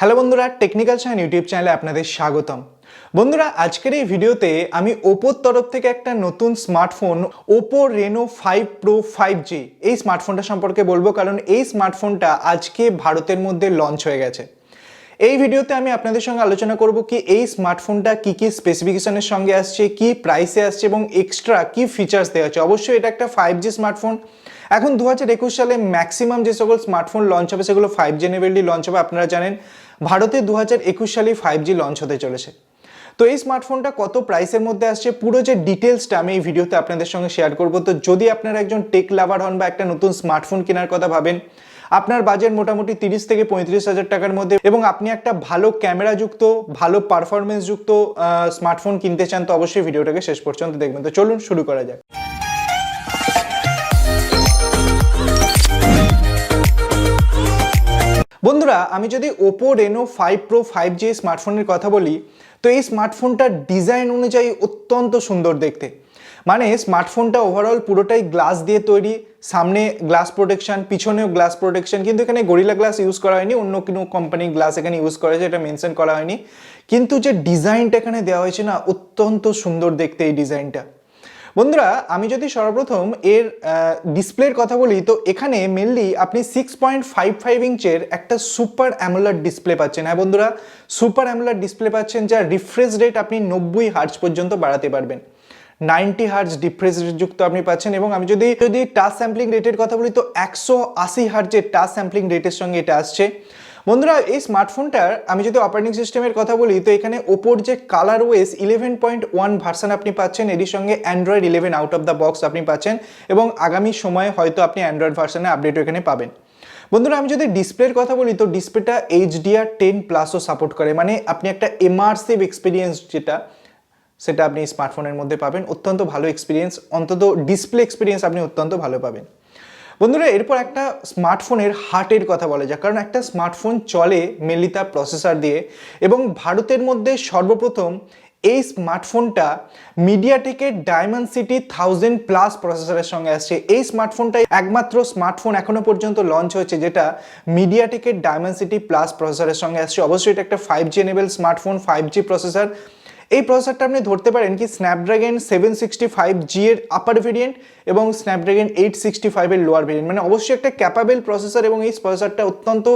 Hello বন্ধুরা, technical channel YouTube চ্যানেলে আপনাদের স্বাগতম। বন্ধুরা, আজকের এই ভিডিওতে আমি ওপোর তরফ থেকে একটা নতুন smartphone Oppo Reno 5 Pro 5G এই স্মার্টফোনটা সম্পর্কে বলবো, কারণ এই স্মার্টফোনটা আজকে ভারতের মধ্যে লঞ্চ হয়ে গেছে। এই ভিডিওতে আমি আপনাদের সঙ্গে আলোচনা করব কি এই স্মার্টফোনটা কি কি স্পেসিফিকেশনের সঙ্গে আসছে, কি প্রাইসে আসছে এবং এক্সট্রা কি ফিচার্স দেওয়া হচ্ছে। অবশ্যই এটা একটা 5G স্মার্টফোন। এখন 2021 সালে ম্যাক্সিমাম যে সকল স্মার্টফোন লঞ্চ হবে সেগুলো 5G এনেবেলডই লঞ্চ হবে। আপনারা জানেন ভারতে 2021 সালেই 5G লঞ্চ হতে চলেছে। তো এই স্মার্টফোনটা কত প্রাইসের মধ্যে আসছে, পুরো যে ডিটেলসটা আমি এই ভিডিওতে আপনাদের সঙ্গে শেয়ার করব। তো যদি আপনারা একজন টেক লাভার হন বা একটা নতুন স্মার্টফোন কেনার কথা ভাবেন, আপনার বাজেট মোটামুটি 30 থেকে 35,000 টাকার মধ্যে এবং আপনি একটা ভালো ক্যামেরা যুক্ত, ভালো পারফরমেন্স যুক্ত স্মার্টফোন কিনতে চান, তো অবশ্যই ভিডিওটাকে শেষ পর্যন্ত দেখবেন। তো চলুন শুরু করা যাক। বন্ধুরা, আমি যদি Oppo Reno 5 Pro 5G স্মার্টফোনের কথা বলি, তো এই স্মার্টফোনটার ডিজাইন অনুযায়ী অত্যন্ত সুন্দর দেখতে। মানে স্মার্টফোনটা ওভারঅল পুরোটাই গ্লাস দিয়ে তৈরি, সামনে গ্লাস প্রোটেকশন, পিছনেও গ্লাস প্রোটেকশন, কিন্তু এখানে গরিলা গ্লাস ইউজ করা হয়নি, অন্য কোনো কোম্পানির গ্লাস এখানে ইউজ করা হয়েছে, এটা মেনশন করা হয়নি। কিন্তু যে ডিজাইনটা এখানে দেওয়া হয়েছে না, অত্যন্ত সুন্দর দেখতে এই ডিজাইনটা। বন্ধুরা, আমি যদি সর্বপ্রথম এর ডিসপ্লের কথা বলি, তো এখানে মেনলি আপনি 6.55 ইঞ্চের একটা সুপার অ্যামোলেড ডিসপ্লে পাচ্ছেন। হ্যাঁ বন্ধুরা, সুপার অ্যামোলেড ডিসপ্লে পাচ্ছেন, যার রিফ্রেশ রেট আপনি 90 হার্টজ পর্যন্ত বাড়াতে পারবেন। 90 হার্টজ রিফ্রেশ রেট যুক্ত আপনি পাচ্ছেন। এবং আমি যদি টাচ স্যাম্পলিং রেটের কথা বলি, তো 180 হার্টজের টাচ স্যাম্পলিং রেটের সঙ্গে এটা আসছে। বন্ধুরা, এই স্মার্টফোনটার আমি যদি অপারেটিং সিস্টেমের কথা বলি, তো এখানে ওপোর যে ColorOS 11.1 ভার্সন আপনি পাচ্ছেন, এর সঙ্গে Android 11 out of the box আপনি পাচ্ছেন এবং আগামী সময়ে হয়তো আপনি অ্যান্ড্রয়েড ভার্সনে আপডেটও এখানে পাবেন। বন্ধুরা, আমি যদি ডিসপ্লের কথা বলি, তো ডিসপ্লেটা HDR 10+ও সাপোর্ট করে, মানে আপনি একটা ইমার্সিভ এক্সপিরিয়েন্স সেটা আপনি স্মার্টফোনের মধ্যে পাবেন। অত্যন্ত ভালো এক্সপিরিয়েন্স, অন্তত ডিসপ্লে এক্সপিরিয়েন্স আপনি অত্যন্ত ভালো পাবেন। বন্ধুরা, এরপর একটা স্মার্টফোনের হার্টের কথা বলা যাক, কারণ একটা স্মার্টফোন চলে মেনলি তার প্রসেসর দিয়ে, এবং ভারতের মধ্যে সর্বপ্রথম এই স্মার্টফোনটা মিডিয়াটেকের ডায়মেনসিটি 1000+ প্রসেসরের সঙ্গে আসছে। এই স্মার্টফোনটাই একমাত্র স্মার্টফোন এখনো পর্যন্ত লঞ্চ হয়েছে যেটা মিডিয়াটেকের ডায়মেনসিটি প্লাস প্রসেসরের সঙ্গে আসছে। অবশ্যই এটা একটা 5G enable smartphone, 5G processor. এই প্রসেসরটা আপনি ধরতে পারেন কি স্ন্যাপড্রাগন 765G এর আপার ভেরিয়েন্ট এবং স্ন্যাপড্রাগন 865 এর লোয়ার ভেরিয়েন্ট, মানে অবশ্যই একটা ক্যাপাবেল প্রসেসর, এবং এই প্রসেসরটা অত্যন্ত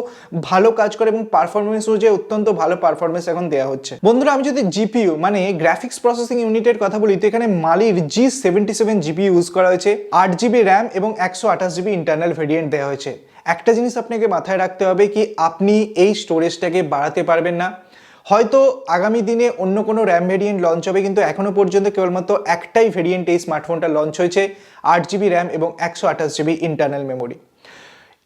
ভালো কাজ করে এবং পারফরমেন্স অনুযায়ী অত্যন্ত ভালো পারফরমেন্স এখন দেওয়া হচ্ছে। বন্ধুরা, আমি যদি জিপিইউ মানে গ্রাফিক্স প্রসেসিং ইউনিটের কথা বলি, তো এখানে মালির G77 জিপিইউ ইউজ করা হয়েছে, 8GB র্যাম এবং 128GB ইন্টারনাল ভেরিয়েন্ট দেওয়া হয়েছে। একটা জিনিস আপনাকে মাথায় রাখতে হবে কি আপনি এই স্টোরেজটাকে বাড়াতে পারবেন না। হয়তো আগামী দিনে অন্য কোনো র্যাম ভেরিয়েন্ট লঞ্চ হবে, কিন্তু এখনো পর্যন্ত কেবলমাত্র একটাই ভেরিয়েন্ট এই স্মার্টফোনটা লঞ্চ হয়েছে, 8GB র্যাম এবং 128GB ইন্টারনাল মেমোরি।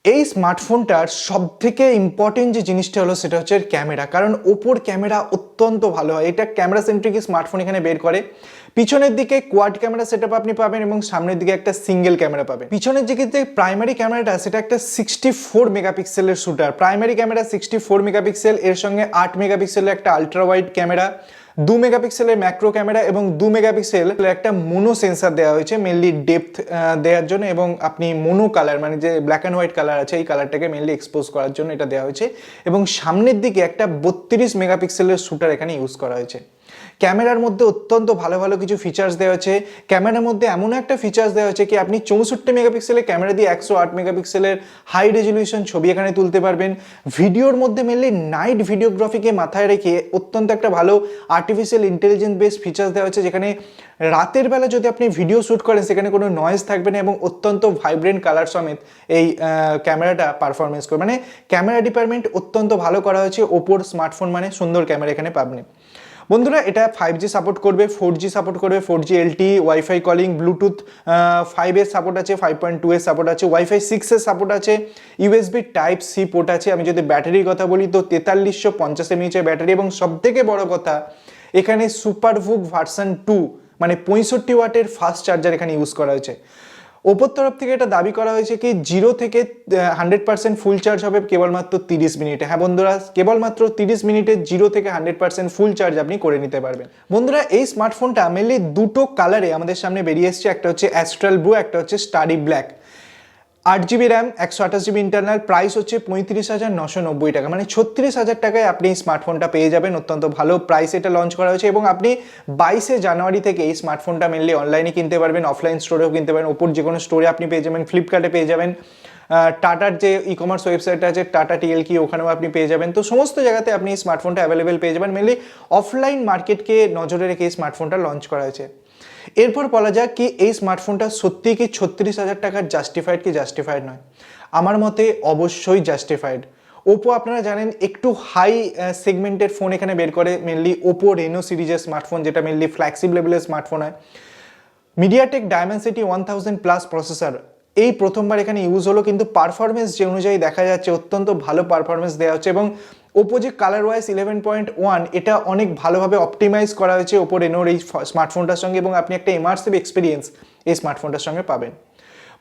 এই স্মার্টফোনটার সবথেকে ইম্পর্টেন্ট যে জিনিসটা হলো সেটা হচ্ছে ক্যামেরা, কারণ ওপোর ক্যামেরা অত্যন্ত ভালো হয়। এটা ক্যামেরা সেন্ট্রিক স্মার্টফোন এখানে বের করে। পিছনের দিকে কোয়াড ক্যামেরা সেটআপ আপনি পাবেন এবং সামনের দিকে একটা সিঙ্গেল ক্যামেরা পাবেন। পিছনের দিকে যে প্রাইমারি ক্যামেরাটা সেটা একটা 64 মেগাপিক্সেলের শুটার, প্রাইমারি ক্যামেরা 64 মেগাপিক্সেল, এর সঙ্গে 8 মেগাপিক্সেলের একটা আলট্রা ওয়াইড ক্যামেরা, 2 মেগাপিক্সেলের ম্যাক্রো ক্যামেরা এবং 2 মেগাপিক্সেল একটা মোনো সেন্সার দেওয়া হয়েছে মেনলি ডেপথ দেওয়ার জন্য, এবং আপনি মোনো কালার মানে যে ব্ল্যাক অ্যান্ড হোয়াইট কালার আছে এই কালারটাকে মেনলি এক্সপোজ করার জন্য এটা দেওয়া হয়েছে। এবং সামনের দিকে একটা 32 মেগাপিক্সেলের শুটার এখানে ইউজ করা হয়েছে। ক্যামেরার মধ্যে অত্যন্ত ভালো ভালো কিছু ফিচার্স দেওয়া হয়েছে। ক্যামেরার মধ্যে এমন একটা ফিচার্স দেওয়া হয়েছে কি আপনি 64 মেগাপিক্সেলের ক্যামেরা দিয়ে 108 মেগাপিক্সেলের হাই রেজলিউশন ছবি এখানে তুলতে পারবেন। ভিডিওর মধ্যে মেনলি নাইট ভিডিওগ্রাফিকে মাথায় রেখে অত্যন্ত একটা ভালো আর্টিফিশিয়াল ইন্টেলিজেন্স বেসড ফিচার্স দেওয়া হয়েছে, যেখানে রাতের বেলা যদি আপনি ভিডিও শ্যুট করেন সেখানে কোনো নয়েজ থাকবে না এবং অত্যন্ত ভাইব্রেন্ট কালার সমেত এই ক্যামেরাটা পারফরমেন্স করবে। মানে ক্যামেরা ডিপার্টমেন্ট অত্যন্ত ভালো করা হয়েছে। ওপোর স্মার্টফোন মানে সুন্দর ক্যামেরা এখানে পাবেন। বন্ধুরা, এটা 5G সাপোর্ট করবে, 4G সাপোর্ট করবে, 4G LTE, wifi calling, Bluetooth 5 এর সাপোর্ট আছে, 5.2 এর সাপোর্ট আছে, ওয়াইফাই 6 এর সাপোর্ট আছে, USB Type-C পোর্ট আছে। আমি যদি ব্যাটারির কথা বলি, তো 4350 mAh এর ব্যাটারি, এবং সবথেকে বড় কথা এখানে SuperVOOC ভার্সন 2 মানে 65 ওয়াটের ফাস্ট চার্জার এখানে ইউজ করা হয়েছে। ওপোর তরফ থেকে এটা দাবি করা হয়েছে কি 0 থেকে 100% ফুল চার্জ হবে কেবলমাত্র 30 মিনিটে। হ্যাঁ বন্ধুরা, কেবলমাত্র 30 মিনিটে 0 থেকে 100% ফুল চার্জ আপনি করে নিতে পারবেন। বন্ধুরা, এই স্মার্টফোনটা মেনলি দুটো কালারে আমাদের সামনে বেরিয়ে এসছে, একটা হচ্ছে অ্যাস্ট্রাল ব্লু, একটা হচ্ছে study black. 8 GB RAM, 128 GB internal, price হচ্ছে 35,990 টাকা, মানে 36,000 টাকায় আপনি এই স্মার্টফোনটা পেয়ে যাবেন। অত্যন্ত ভালো প্রাইস এটা লঞ্চ করা হয়েছে এবং আপনি 22শে জানুয়ারি থেকে এই স্মার্টফোনটা মেনলি অনলাইনে কিনতে পারবেন, অফলাইন স্টোরেও কিনতে পারেন। ওপোর যে কোনো স্টোরে আপনি পেয়ে যাবেন, ফ্লিপকার্টে পেয়ে যাবেন, টাটার যে ই কমার্স ওয়েবসাইট আছে টাটা টিএলকি ওখানেও আপনি পেয়ে যাবেন। তো সমস্ত জায়গাতে আপনি এই স্মার্টফোনটা অ্যাভেলেবেল পেয়ে যাবেন। মেনলি অফলাইন মার্কেটকে নজরে রেখে এই স্মার্টফোনটা লঞ্চ করা হয়েছে। এরপর বলা যাক কি এই স্মার্টফোনটা সত্যি কি 36,000 টাকার জাস্টিফাইড কি জাস্টিফাইড নয়। আমার মতে অবশ্যই জাস্টিফাইড। ওপো আপনারা জানেন একটু হাই সেগমেন্টের ফোন এখানে বের করে, মেনলি ওপো রেনো সিরিজের স্মার্টফোন, যেটা মেনলি ফ্ল্যাগশিপ লেভেলের স্মার্টফোন হয়। মিডিয়াটেক ডায়মেনসিটি 1000+ প্রসেসর এই প্রথমবার এখানে ইউজ হলো, কিন্তু পারফরমেন্স যে অনুযায়ী দেখা যাচ্ছে অত্যন্ত ভালো পারফরমেন্স দেওয়া হচ্ছে এবং ওপো যে কালার ওয়াইজ 11.1 এটা অনেক ভালোভাবে অপটিমাইজ করা হয়েছে ওপো রেনোর এই স্মার্টফোনটার সঙ্গে এবং আপনি একটা ইমার্সিভ এক্সপিরিয়েন্স এই স্মার্টফোনটার সঙ্গে পাবেন।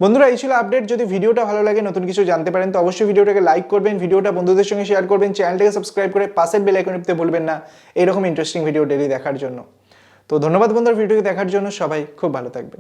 বন্ধুরা এই ছিল আপডেট। যদি ভিডিওটা ভালো লাগে, নতুন কিছু জানতে পারেন, তো অবশ্যই ভিডিওটাকে লাইক করবেন, ভিডিওটা বন্ধুদের সঙ্গে শেয়ার করবেন, চ্যানেলটাকে সাবস্ক্রাইব করে পাশের বেল আইকন টিপতে ভুলবেন না এরকম ইন্টারেস্টিং ভিডিও ডেলি দেখার জন্য। তো ধন্যবাদ বন্ধুরা ভিডিওটি দেখার জন্য, সবাই খুব ভালো থাকবেন।